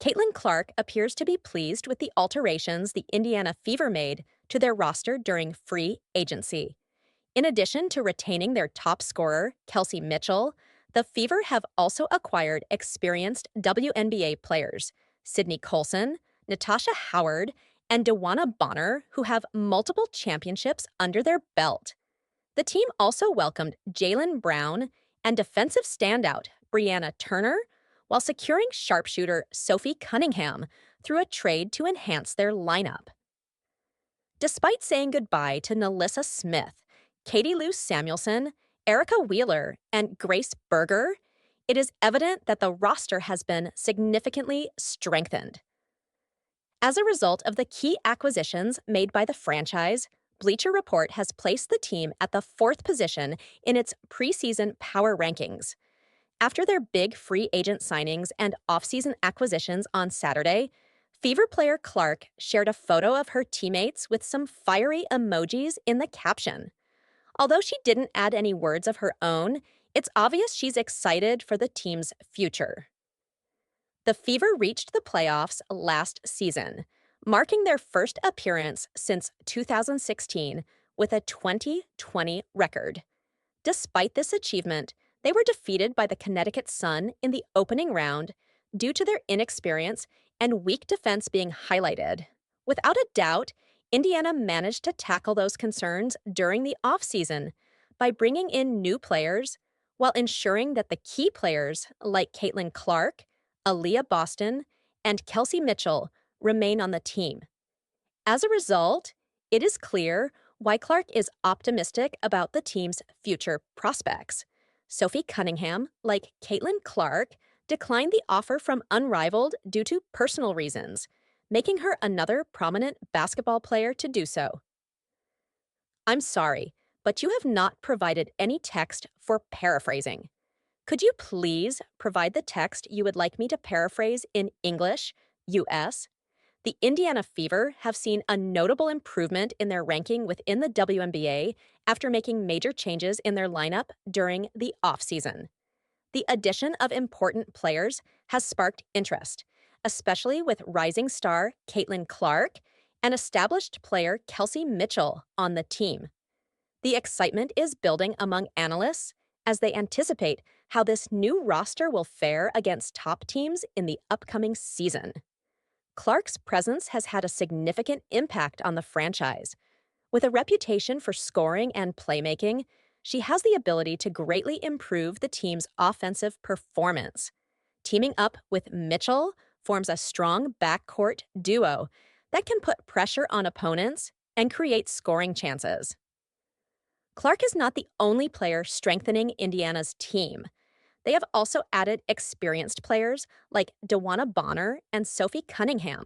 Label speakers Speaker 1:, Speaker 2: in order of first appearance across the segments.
Speaker 1: Caitlin Clark appears to be pleased with the alterations the Indiana Fever made to their roster during free agency. In addition to retaining their top scorer, Kelsey Mitchell, the Fever have also acquired experienced WNBA players, Sydney Colson, Natasha Howard, and Dewanna Bonner, who have multiple championships under their belt. The team also welcomed Jaylen Brown and defensive standout Brianna Turner, while securing sharpshooter Sophie Cunningham through a trade to enhance their lineup. Despite saying goodbye to Nalissa Smith, Katie Lou Samuelson, Erica Wheeler, and Grace Berger, it is evident that the roster has been significantly strengthened. As a result of the key acquisitions made by the franchise, Bleacher Report has placed the team at the fourth position in its preseason power rankings. After their big free agent signings and offseason acquisitions on Saturday, Fever player Clark shared a photo of her teammates with some fiery emojis in the caption. Although she didn't add any words of her own, it's obvious she's excited for the team's future. The Fever reached the playoffs last season, marking their first appearance since 2016 with a 20-20 record. Despite this achievement, they were defeated by the Connecticut Sun in the opening round due to their inexperience and weak defense being highlighted. Without a doubt, Indiana managed to tackle those concerns during the offseason by bringing in new players while ensuring that the key players like Caitlin Clark, Aaliyah Boston, and Kelsey Mitchell remain on the team. As a result, it is clear why Clark is optimistic about the team's future prospects. Sophie Cunningham, like Caitlin Clark, declined the offer from Unrivaled due to personal reasons, making her another prominent basketball player to do so. I'm sorry, but you have not provided any text for paraphrasing. Could you please provide the text you would like me to paraphrase in English, US? The Indiana Fever have seen a notable improvement in their ranking within the WNBA after making major changes in their lineup during the offseason. The addition of important players has sparked interest, especially with rising star Caitlin Clark and established player Kelsey Mitchell on the team. The excitement is building among analysts as they anticipate how this new roster will fare against top teams in the upcoming season. Clark's presence has had a significant impact on the franchise. With a reputation for scoring and playmaking, she has the ability to greatly improve the team's offensive performance. Teaming up with Mitchell forms a strong backcourt duo that can put pressure on opponents and create scoring chances. Clark is not the only player strengthening Indiana's team. They have also added experienced players like Dewanna Bonner and Sophie Cunningham.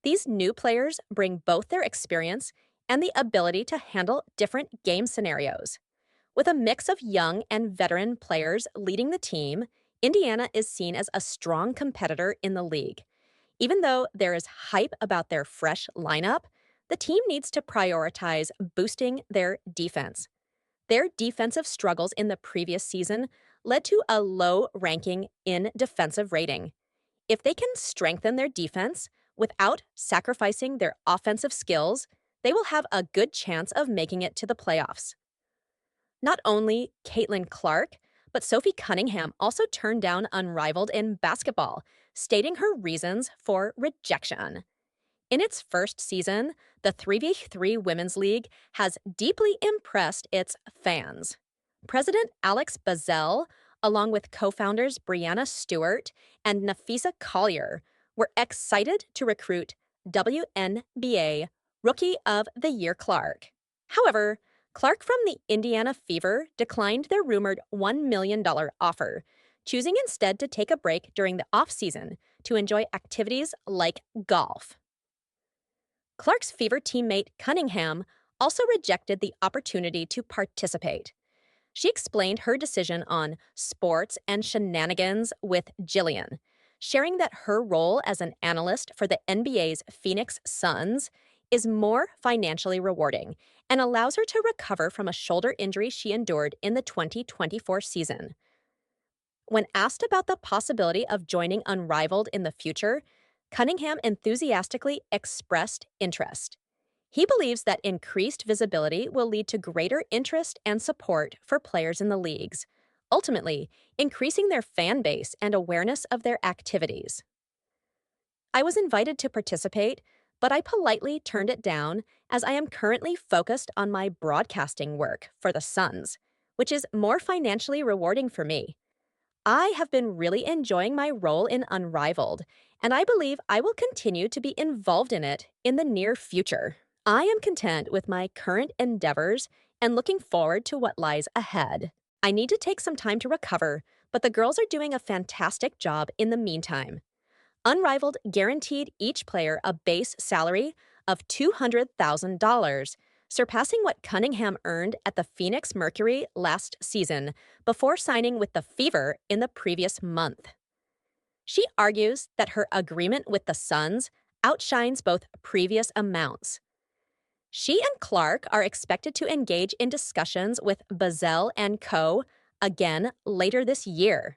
Speaker 1: These new players bring both their experience and the ability to handle different game scenarios. With a mix of young and veteran players leading the team, Indiana is seen as a strong competitor in the league. Even though there is hype about their fresh lineup, the team needs to prioritize boosting their defense. Their defensive struggles in the previous season led to a low ranking in defensive rating. If they can strengthen their defense without sacrificing their offensive skills, they will have a good chance of making it to the playoffs. Not only Caitlin Clark, but Sophie Cunningham also turned down Unrivaled in basketball, stating her reasons for rejection. In its first season, the 3v3 Women's League has deeply impressed its fans. President Alex Bazell, along with co-founders Brianna Stewart and Nafisa Collier, were excited to recruit WNBA Rookie of the Year Clark. However, Clark from the Indiana Fever declined their rumored $1 million offer, choosing instead to take a break during the offseason to enjoy activities like golf. Clark's Fever teammate Cunningham also rejected the opportunity to participate. She explained her decision on sports and shenanigans with Jillian, sharing that her role as an analyst for the NBA's Phoenix Suns is more financially rewarding and allows her to recover from a shoulder injury she endured in the 2024 season. When asked about the possibility of joining Unrivaled in the future, Cunningham enthusiastically expressed interest. He believes that increased visibility will lead to greater interest and support for players in the leagues, ultimately, increasing their fan base and awareness of their activities. I was invited to participate, but I politely turned it down as I am currently focused on my broadcasting work for the Suns, which is more financially rewarding for me. I have been really enjoying my role in Unrivaled, and I believe I will continue to be involved in it in the near future. I am content with my current endeavors and looking forward to what lies ahead. I need to take some time to recover, but the girls are doing a fantastic job in the meantime. Unrivaled guaranteed each player a base salary of $200,000, surpassing what Cunningham earned at the Phoenix Mercury last season before signing with the Fever in the previous month. She argues that her agreement with the Suns outshines both previous amounts. She and Clark are expected to engage in discussions with Bazell and Co. again later this year.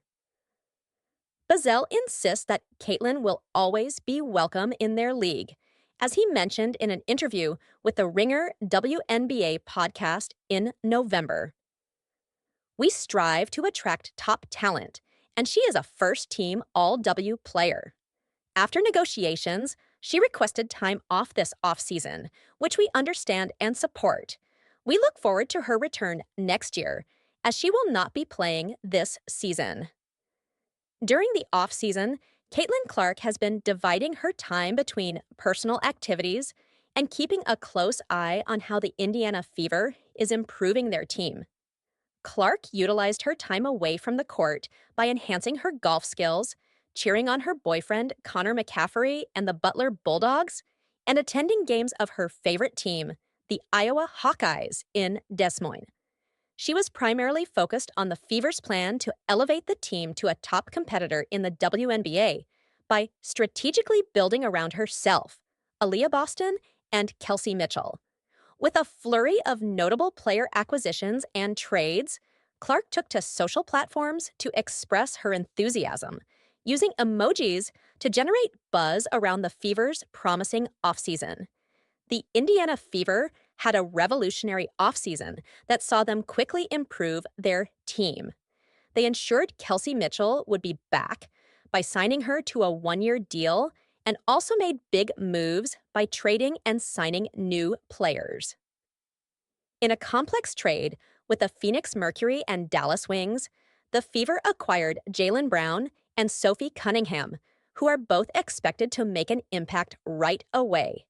Speaker 1: Bazell insists that Caitlin will always be welcome in their league, as he mentioned in an interview with the Ringer WNBA podcast in November. We strive to attract top talent, and she is a first-team All-W player. After negotiations, she requested time off this offseason, which we understand and support. We look forward to her return next year, as she will not be playing this season. During the off-season, Caitlin Clark has been dividing her time between personal activities and keeping a close eye on how the Indiana Fever is improving their team. Clark utilized her time away from the court by enhancing her golf skills, cheering on her boyfriend Connor McCaffrey and the Butler Bulldogs, and attending games of her favorite team, the Iowa Hawkeyes, in Des Moines. She was primarily focused on the Fever's plan to elevate the team to a top competitor in the WNBA by strategically building around herself, Aaliyah Boston, and Kelsey Mitchell. With a flurry of notable player acquisitions and trades, Clark took to social platforms to express her enthusiasm, using emojis to generate buzz around the Fever's promising offseason. The Indiana Fever had a revolutionary offseason that saw them quickly improve their team. They ensured Kelsey Mitchell would be back by signing her to a one-year deal and also made big moves by trading and signing new players. In a complex trade with the Phoenix Mercury and Dallas Wings, the Fever acquired Jaylen Brown and Sophie Cunningham, who are both expected to make an impact right away.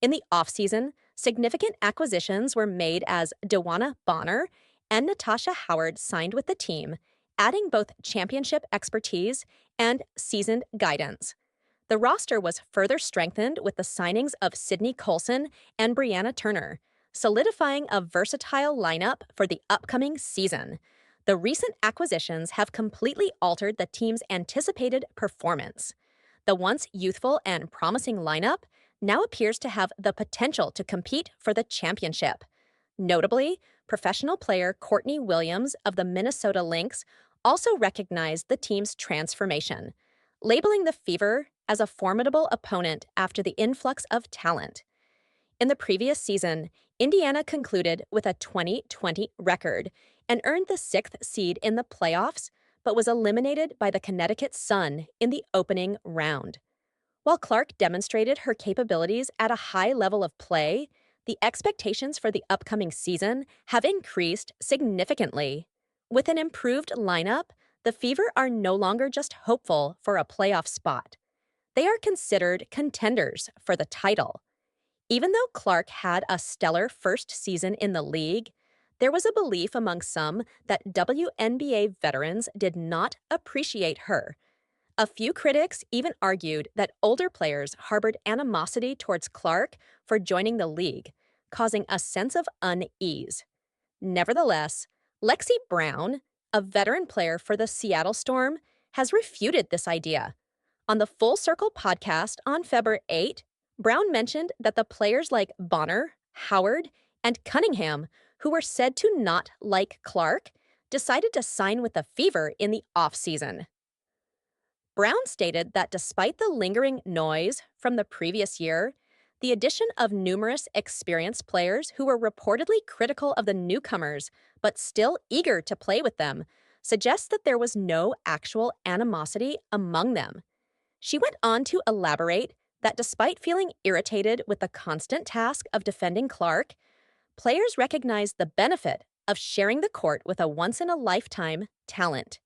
Speaker 1: In the offseason, significant acquisitions were made as Dewanna Bonner and Natasha Howard signed with the team, adding both championship expertise and seasoned guidance. The roster was further strengthened with the signings of Sydney Colson and Brianna Turner, solidifying a versatile lineup for the upcoming season. The recent acquisitions have completely altered the team's anticipated performance. The once youthful and promising lineup now appears to have the potential to compete for the championship. Notably, professional player Courtney Williams of the Minnesota Lynx also recognized the team's transformation, labeling the Fever as a formidable opponent after the influx of talent. In the previous season, Indiana concluded with a 20-20 record and earned the 6th seed in the playoffs, but was eliminated by the Connecticut Sun in the opening round. While Clark demonstrated her capabilities at a high level of play, the expectations for the upcoming season have increased significantly. With an improved lineup, the Fever are no longer just hopeful for a playoff spot. They are considered contenders for the title. Even though Clark had a stellar first season in the league, there was a belief among some that WNBA veterans did not appreciate her. A few critics even argued that older players harbored animosity towards Clark for joining the league, causing a sense of unease. Nevertheless, Lexi Brown, a veteran player for the Seattle Storm, has refuted this idea. On the Full Circle podcast on February 8, Brown mentioned that the players like Bonner, Howard, and Cunningham, who were said to not like Clark, decided to sign with the Fever in the offseason. Brown stated that despite the lingering noise from the previous year, the addition of numerous experienced players who were reportedly critical of the newcomers but still eager to play with them suggests that there was no actual animosity among them. She went on to elaborate that despite feeling irritated with the constant task of defending Clark, players recognized the benefit of sharing the court with a once in a lifetime talent.